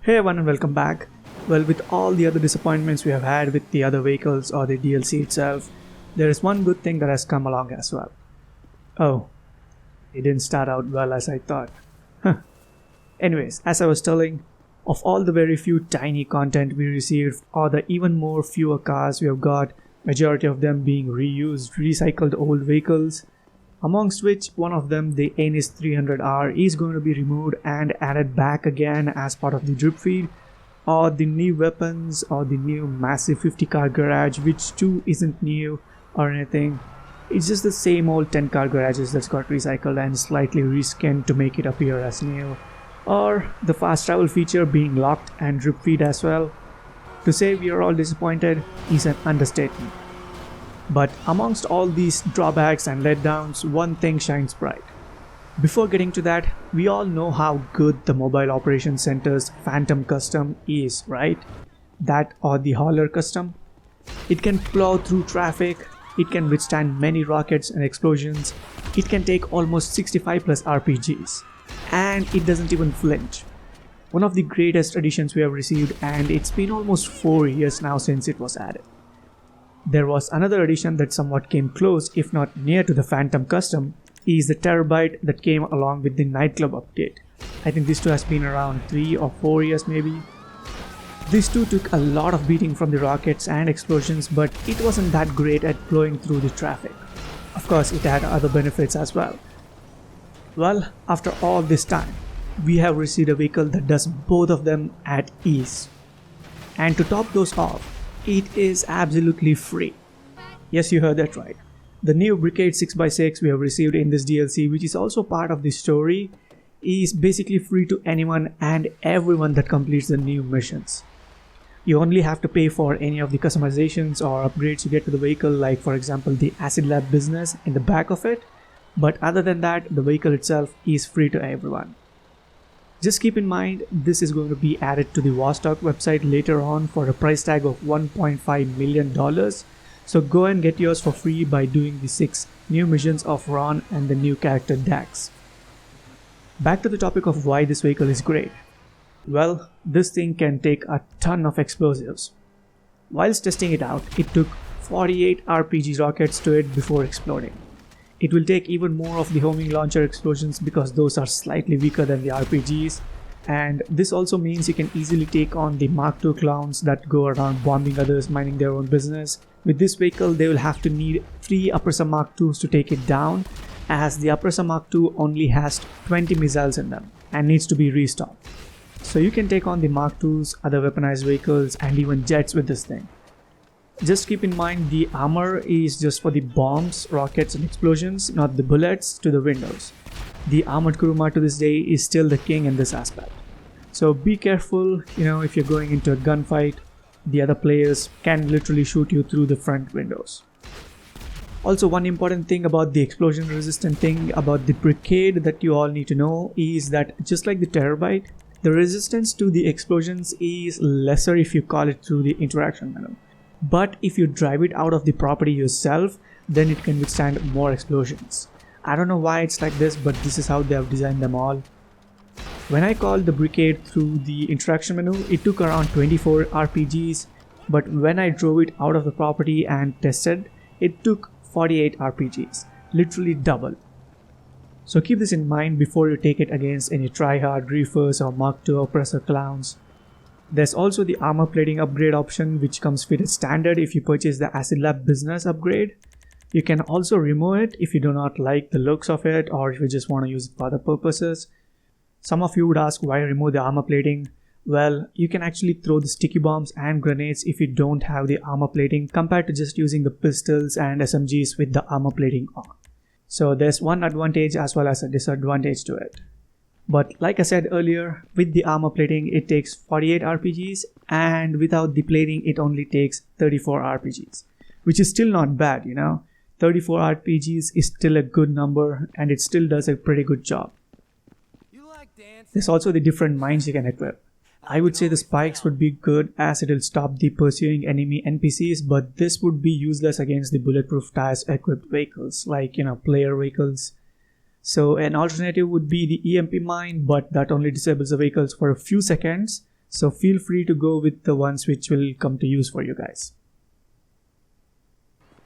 Hey everyone and welcome back. Well, with all the other disappointments we have had with the other vehicles or the DLC itself, there is one good thing that has come along as well. Oh, it didn't start out well as I thought. Anyways, as I was telling, of all the very few tiny content we received or the even more fewer cars we have got, majority of them being reused, recycled old vehicles, amongst which one of them, the Ennis 300R, is going to be removed and added back again as part of the drip feed, or the new weapons, or the new massive 50 car garage, which too isn't new or anything. It's just the same old 10 car garages that's got recycled and slightly reskinned to make it appear as new, or the fast travel feature being locked and drip feed as well. To say we are all disappointed is an understatement. But amongst all these drawbacks and letdowns, one thing shines bright. Before getting to that, we all know how good the Mobile Operations Center's Phantom Custom is, right? That or the Hauler Custom. It can plow through traffic, it can withstand many rockets and explosions, it can take almost 65 plus RPGs, and it doesn't even flinch. One of the greatest additions we have received, and it's been almost 4 years now since it was added. There was another addition that somewhat came close, if not near to the Phantom Custom, is the Terrorbyte that came along with the Nightclub update. I think this too has been around 3 or 4 years maybe. This too took a lot of beating from the rockets and explosions, but it wasn't that great at blowing through the traffic. Of course, it had other benefits as well. Well, after all this time, we have received a vehicle that does both of them at ease. And to top those off, it is absolutely free. Yes, you heard that right. The new Bricade 6x6 we have received in this DLC, which is also part of the story, is basically free to anyone and everyone that completes the new missions. You only have to pay for any of the customizations or upgrades you get to the vehicle, like for example the Acid Lab business in the back of it, but other than that, the vehicle itself is free to everyone. Just keep in mind, this is going to be added to the Vostok website later on for a price tag of $1.5 million. So go and get yours for free by doing the 6 new missions of Ron and the new character Dax. Back to the topic of why this vehicle is great. Well, this thing can take a ton of explosives. Whilst testing it out, it took 48 RPG rockets to it before exploding. It will take even more of the homing launcher explosions because those are slightly weaker than the RPGs, and this also means you can easily take on the Mark II clowns that go around bombing others minding their own business. With this vehicle, they will have to need 3 Aprisa Mark IIs to take it down, as the Aprisa Mark II only has 20 missiles in them and needs to be restocked. So you can take on the Mark IIs, other weaponized vehicles, and even jets with this thing. Just keep in mind, the armor is just for the bombs, rockets and explosions, not the bullets to the windows. The armored Kuruma to this day is still the king in this aspect. So be careful, if you're going into a gunfight, the other players can literally shoot you through the front windows. Also, one important thing about the explosion resistant thing about the Bricade that you all need to know is that just like the Terrorbyte, the resistance to the explosions is lesser if you call it through the interaction menu. But if you drive it out of the property yourself, then it can withstand more explosions. I don't know why it's like this, but this is how they have designed them all. When I called the Bricade through the interaction menu, it took around 24 RPGs, but when I drove it out of the property and tested, it took 48 RPGs, literally double. So keep this in mind before you take it against any tryhard griefers or Mark II oppressor clowns. There's also the armor plating upgrade option, which comes fitted standard if you purchase the Acid Lab business upgrade. You can also remove it if you do not like the looks of it or if you just want to use it for other purposes. Some of you would ask why remove the armor plating. Well, you can actually throw the sticky bombs and grenades if you don't have the armor plating compared to just using the pistols and SMGs with the armor plating on. So there's one advantage as well as a disadvantage to it. But like I said earlier, with the armor plating it takes 48 RPGs, and without the plating it only takes 34 RPGs, which is still not bad, 34 RPGs is still a good number and it still does a pretty good job. There's also the different mines you can equip. I would say the spikes would be good as it will stop the pursuing enemy NPCs, but this would be useless against the bulletproof tires equipped vehicles like player vehicles. So an alternative would be the EMP mine, but that only disables the vehicles for a few seconds, So feel free to go with the ones which will come to use for you guys.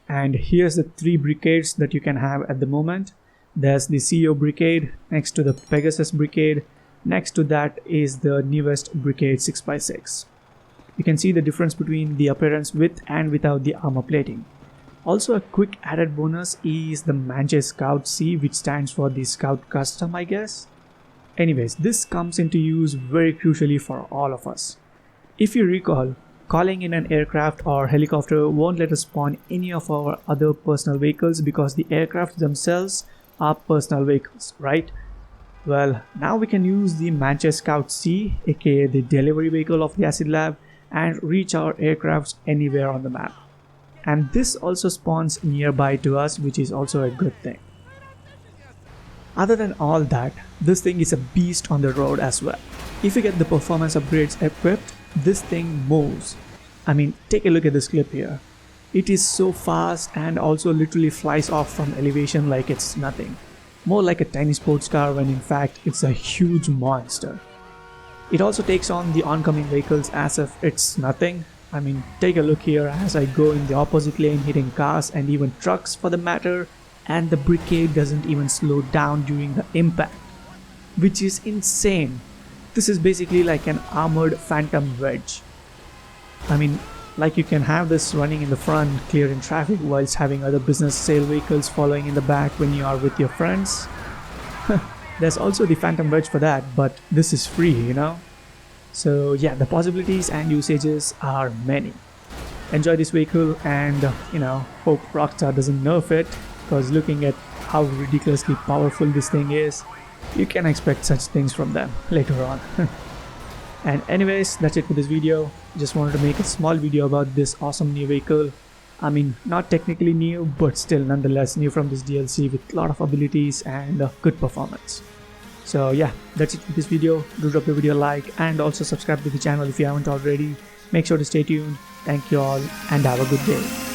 And here's the 3 brigades that you can have at the moment. There's the CEO Bricade, next to the Pegasus Bricade, next to that is the newest Bricade 6x6. You can see the difference between the appearance with and without the armor plating. Also, a quick added bonus is the Manche Scout C, which stands for the Scout Custom, I guess. Anyways, this comes into use very crucially for all of us. If you recall, calling in an aircraft or helicopter won't let us spawn any of our other personal vehicles because the aircraft themselves are personal vehicles, right? Well, now we can use the Manche Scout C, aka the delivery vehicle of the Acid Lab, and reach our aircrafts anywhere on the map. And this also spawns nearby to us, which is also a good thing. Other than all that, this thing is a beast on the road as well. If you get the performance upgrades equipped, this thing moves. I mean, take a look at this clip here. It is so fast and also literally flies off from elevation like it's nothing. More like a tiny sports car when in fact it's a huge monster. It also takes on the oncoming vehicles as if it's nothing. I mean, take a look here as I go in the opposite lane hitting cars and even trucks for the matter, and the Bricade doesn't even slow down during the impact, which is insane. This is basically like an armored phantom wedge. I mean, like you can have this running in the front clearing traffic whilst having other business sale vehicles following in the back when you are with your friends. There's also the phantom wedge for that, but this is free, you know. So yeah, the possibilities and usages are many. Enjoy this vehicle and hope Rockstar doesn't nerf it, because looking at how ridiculously powerful this thing is, you can expect such things from them later on. And anyways, that's it for this video. Just wanted to make a small video about this awesome new vehicle. I mean, not technically new, but still nonetheless new from this DLC with a lot of abilities and good performance. So yeah, that's it for this video. Do drop the video a like and also subscribe to the channel if you haven't already. Make sure to stay tuned. Thank you all and have a good day.